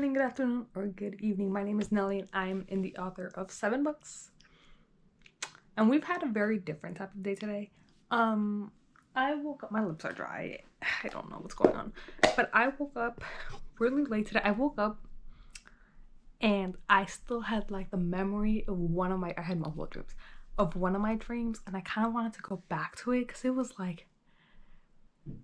morning, good afternoon, or good evening. My name is Nelly and I'm the author of 7 books. And we've had a very different type of day today. I woke up, my lips are dry. I don't know what's going on. But I woke up really late today. I woke up and I still had like the memory of I had multiple dreams, of one of my dreams. And I kind of wanted to go back to it because it was like,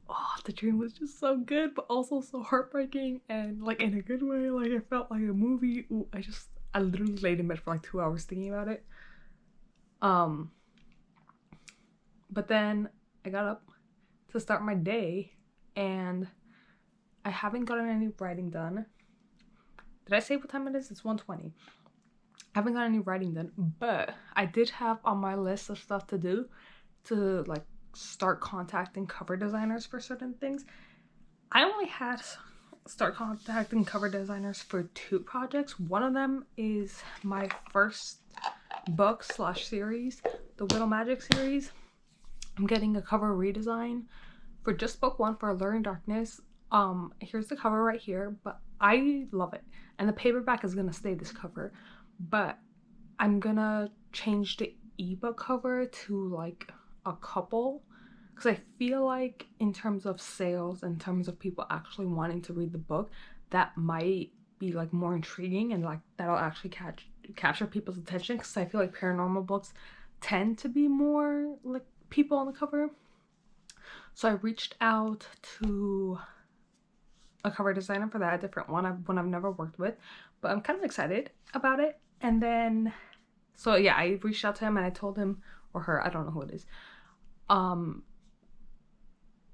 oh, the dream was just so good, but also so heartbreaking and like in a good way. Like it felt like a movie. Ooh, I literally laid in bed for like 2 hours thinking about it. But then I got up to start my day and I haven't gotten any writing done. Did I say what time it is? It's 1:20. I haven't got any writing done, but I did have on my list of stuff to do to like start contacting cover designers for certain things. I only had start contacting cover designers for 2 projects. One of them is my first book / series, the Widow Magic series. I'm getting a cover redesign for just book 1 for Alluring Darkness. Here's the cover right here, but I love it. And the paperback is gonna stay this cover, but I'm gonna change the ebook cover to like a couple, because I feel like in terms of sales, in terms of people actually wanting to read the book, that might be like more intriguing and like that'll actually capture people's attention, because I feel like paranormal books tend to be more like people on the cover. So I reached out to a cover designer for that, a different one I've never worked with, but I'm kind of excited about it. And then so yeah, I reached out to him and I told him, or her, I don't know who it is,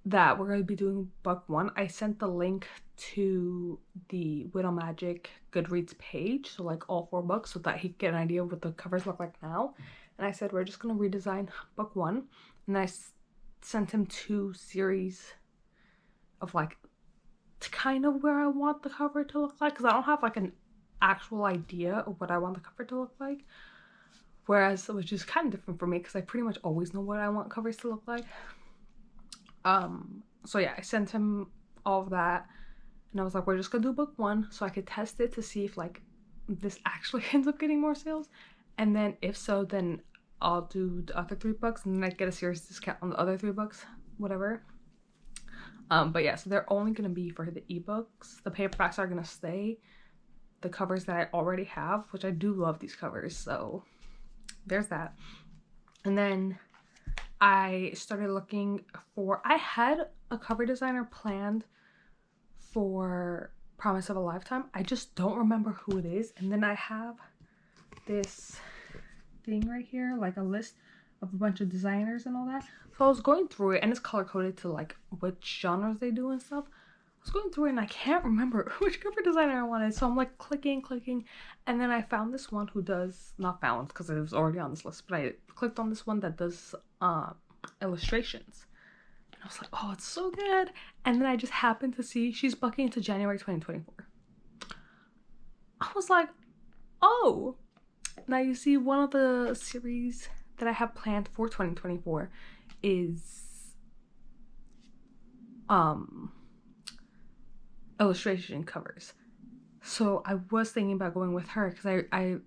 that we're going to be doing book 1. I sent the link to the Widow Magic Goodreads page, so like all 4 books, so that he could get an idea of what the covers look like now. And I said we're just going to redesign book 1, and I sent him 2 series of like kind of where I want the cover to look like, because I don't have like an actual idea of what I want the cover to look like, whereas which is kind of different for me because I pretty much always know what I want covers to look like. So yeah, I sent him all of that and I was like, we're just gonna do book 1 so I could test it to see if like this actually ends up getting more sales, and then if so, then I'll do the other 3 books and then I get a serious discount on the other 3 books, whatever. But yeah, so they're only gonna be for the ebooks. The paperbacks are gonna stay. The covers that I already have, which I do love these covers, so there's that. And then I started looking for, I had a cover designer planned for Promise of a Lifetime. I just don't remember who it is. And then I have this thing right here, like a list of a bunch of designers and all that. So I was going through it, and it's color coded to like which genres they do and stuff. I was going through it and I can't remember which cover designer I wanted. So I'm like clicking, and then I found this one who does, not found because it was already on this list, but I clicked on this one that does illustrations. And I was like, oh, it's so good. And then I just happened to see she's booking into January 2024. I was like, oh. Now you see, one of the series that I have planned for 2024 is illustration covers. So I was thinking about going with her because I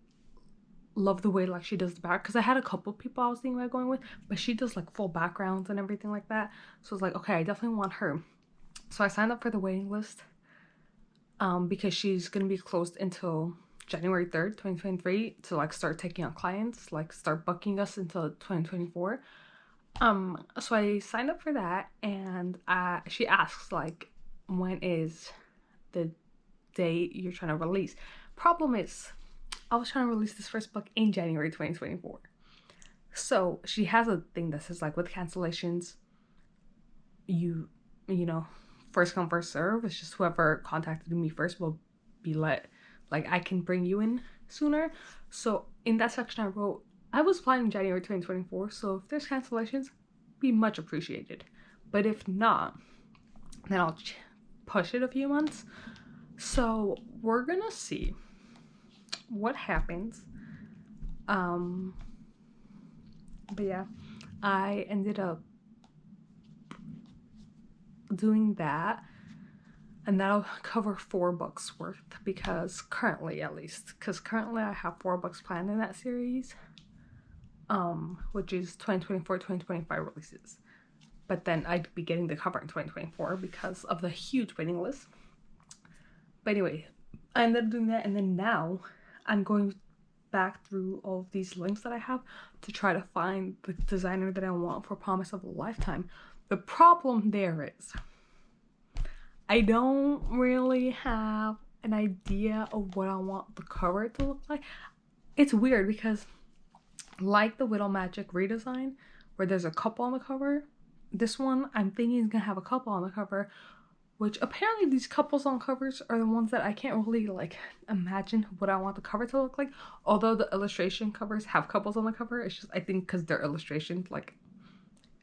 love the way like she does the back, because I had a couple people I was thinking about going with, but she does like full backgrounds and everything like that. So I was like, okay, I definitely want her. So I signed up for the waiting list because she's gonna be closed until January 3rd, 2023 to like start taking on clients, like start booking us until 2024. So I signed up for that, and she asks like, when is the date you're trying to release? Problem is, I was trying to release this first book in January 2024. So she has a thing that says like, with cancellations, you know, first come first serve. It's just whoever contacted me first will be let, like I can bring you in sooner. So in that section I wrote, I was planning January 2024, so if there's cancellations, be much appreciated. But if not, then I'll push it a few months. So we're gonna see what happens. But yeah, I ended up doing that. and that'll cover 4 books worth, because currently I have 4 books planned in that series, which is 2024, 2025 releases. But then I'd be getting the cover in 2024 because of the huge waiting list. But anyway, I ended up doing that, and then now I'm going back through all of these links that I have to try to find the designer that I want for Promise of a Lifetime. The problem there is I don't really have an idea of what I want the cover to look like. It's weird because, like the Widow Magic redesign, where there's a couple on the cover, this one I'm thinking is gonna have a couple on the cover, which apparently these couples on covers are the ones that I can't really like imagine what I want the cover to look like. Although the illustration covers have couples on the cover, it's just I think because they're illustrations, like,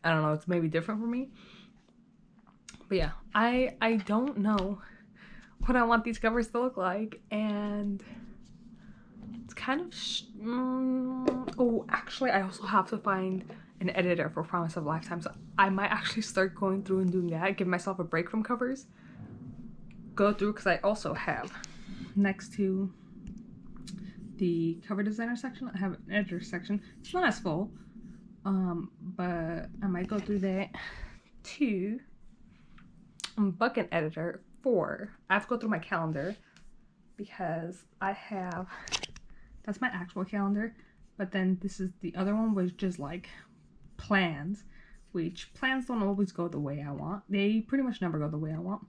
I don't know, it's maybe different for me. But yeah, I don't know what I want these covers to look like, and it's kind of oh, actually I also have to find an editor for Promise of a Lifetime, so I might actually start going through and doing that, give myself a break from covers, go through, because I also have, next to the cover designer section, I have an editor section. It's not as full, but I might go through that to book an editor for, I have to go through my calendar, because I have, that's my actual calendar, but then this is the other one, which is like plans, which plans don't always go the way I want. They pretty much never go the way I want.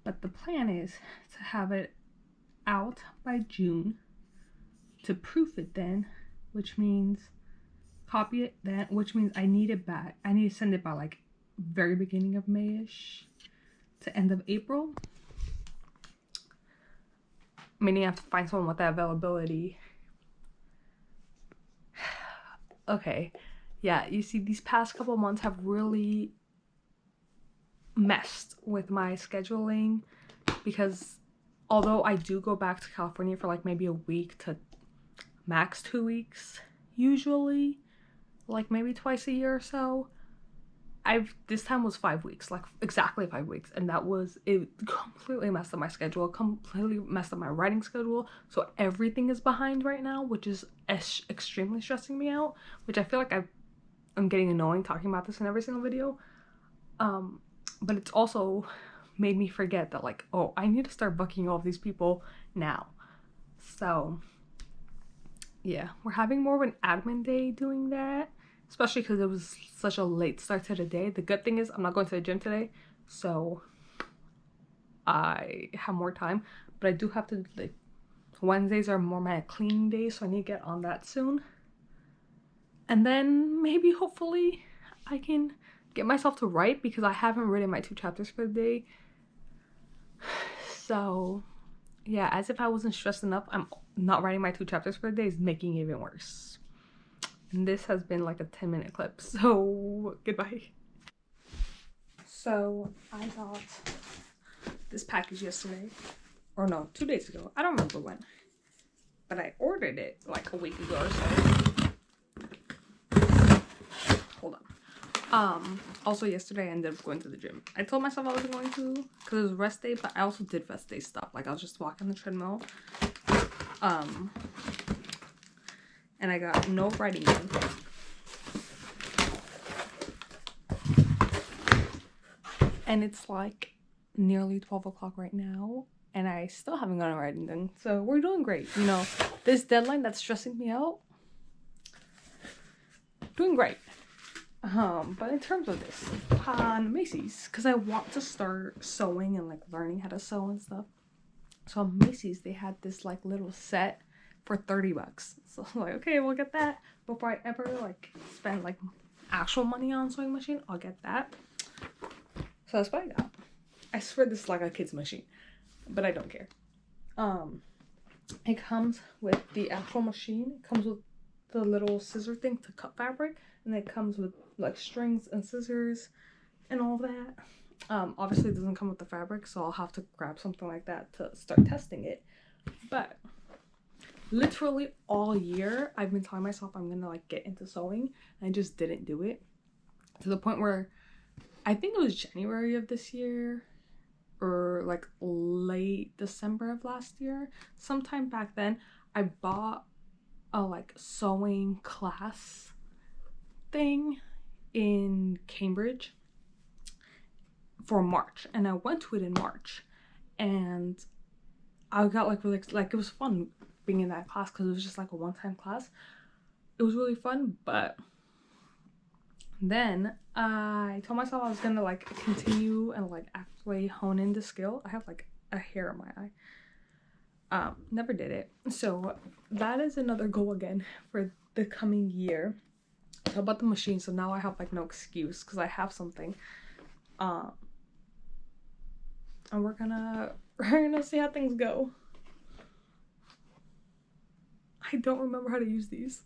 But the plan is to have it out by June, to proof it then, which means copy it then, which means I need it back. I need to send it by like very beginning of May-ish to end of April. Meaning I have to find someone with that availability. Okay, yeah, you see, these past couple months have really messed with my scheduling, because although I do go back to California for like maybe a week to max 2 weeks, usually, like maybe twice a year or so, this time was 5 weeks, like exactly 5 weeks, and it completely messed up my schedule, completely messed up my writing schedule, so everything is behind right now, which is extremely stressing me out, which I feel like I'm getting annoying talking about this in every single video, but it's also made me forget that, like, oh, I need to start booking all of these people now. So yeah, we're having more of an admin day doing that, especially because it was such a late start to the day. The good thing is I'm not going to the gym today, so I have more time, but I do have to, like, Wednesdays are more my cleaning days, so I need to get on that soon. And then maybe hopefully I can get myself to write, because I haven't written my 2 chapters for the day. So yeah, as if I wasn't stressed enough, I'm not writing my 2 chapters for the day is making it even worse. And this has been like a 10-minute clip, so goodbye. So I got this package yesterday, or no, 2 days ago. I don't remember when, but I ordered it like a week ago or so. Hold on. Also yesterday I ended up going to the gym. I told myself I wasn't going to because it was rest day, but I also did rest day stuff. Like I was just walking the treadmill. And I got no writing done. And it's like nearly 12 o'clock right now, and I still haven't gotten writing done. So we're doing great. You know, this deadline that's stressing me out, doing great. But in terms of this, on Macy's, because I want to start sewing and like learning how to sew and stuff. So on Macy's, they had this like little set for $30. So I'm like, okay, we'll get that before I ever like spend like actual money on a sewing machine. I'll get that. So that's what I got. I swear this is like a kid's machine, but I don't care. It comes with the actual machine. It comes with the little scissor thing to cut fabric, and it comes with like strings and scissors and all that. Obviously it doesn't come with the fabric, so I'll have to grab something like that to start testing it. But literally all year I've been telling myself I'm gonna like get into sewing, and I just didn't do it, to the point where I think it was January of this year. or like late December of last year, sometime back then, I bought a like sewing class thing in Cambridge for March, and I went to it in March, and I got like really like it was fun being in that class because it was just like a one-time class. It was really fun, but then I told myself I was gonna like continue and like actually hone in the skill. I have like a hair in my eye. Never did it. So that is another goal again for the coming year. I bought the machine, so now I have like no excuse because I have something. And we're gonna see how things go. I don't remember how to use these.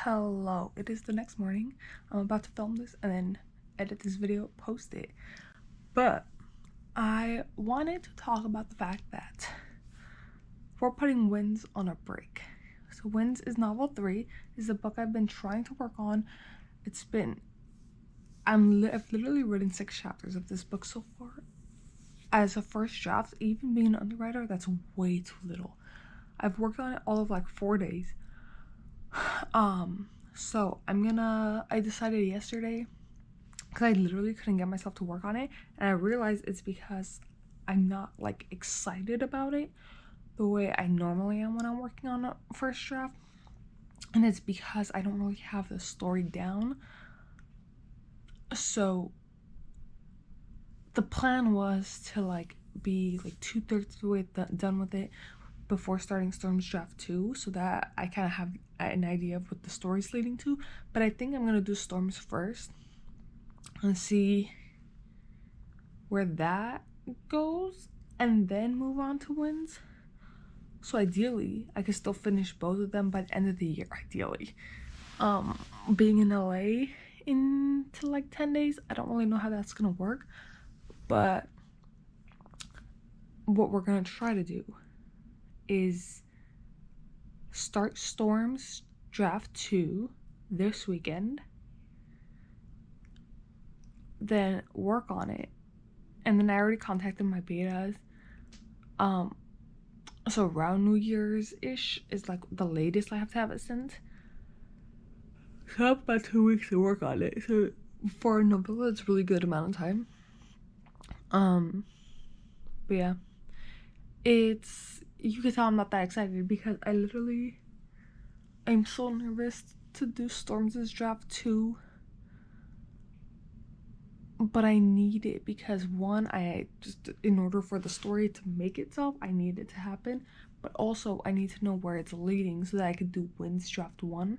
Hello, it is the next morning. I'm about to film this and then edit this video, post it. But I wanted to talk about the fact that we're putting Winds on a break. So Winds is novel 3. Is a book I've been trying to work on. I've literally written 6 chapters of this book so far. As a first draft, even being an underwriter, that's way too little. I've worked on it all of like 4 days. So I decided yesterday, because I literally couldn't get myself to work on it, and I realized it's because I'm not like excited about it the way I normally am when I'm working on a first draft, and it's because I don't really have the story down. So the plan was to like be like 2/3 of the way done with it before starting Storm's Draft 2, so that I kind of have an idea of what the story's leading to. But I think I'm gonna do Storm's first and see where that goes, and then move on to Winds. So ideally, I could still finish both of them by the end of the year, ideally. Being in LA into like 10 days, I don't really know how that's gonna work, but what we're gonna try to do is start Storm's Draft 2 this weekend, then work on it, and then I already contacted my betas. So around New Year's ish is like the latest I have to have it sent. So I have about 2 weeks to work on it. So for a novella, it's a really good amount of time. But yeah, you can tell I'm not that excited because I'm so nervous to do Storm's Draft 2. But I need it because one, in order for the story to make itself, I need it to happen. But also, I need to know where it's leading so that I could do Winds Draft 1.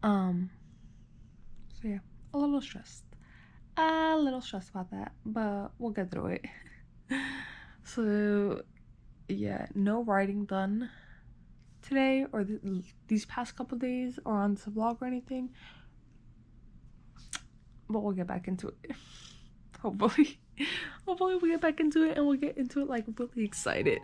So yeah, a little stressed about that, but we'll get through it. So yeah, no writing done today or these past couple days or on this vlog or anything, but we'll get back into it. Hopefully we get back into it and we'll get into it like really excited.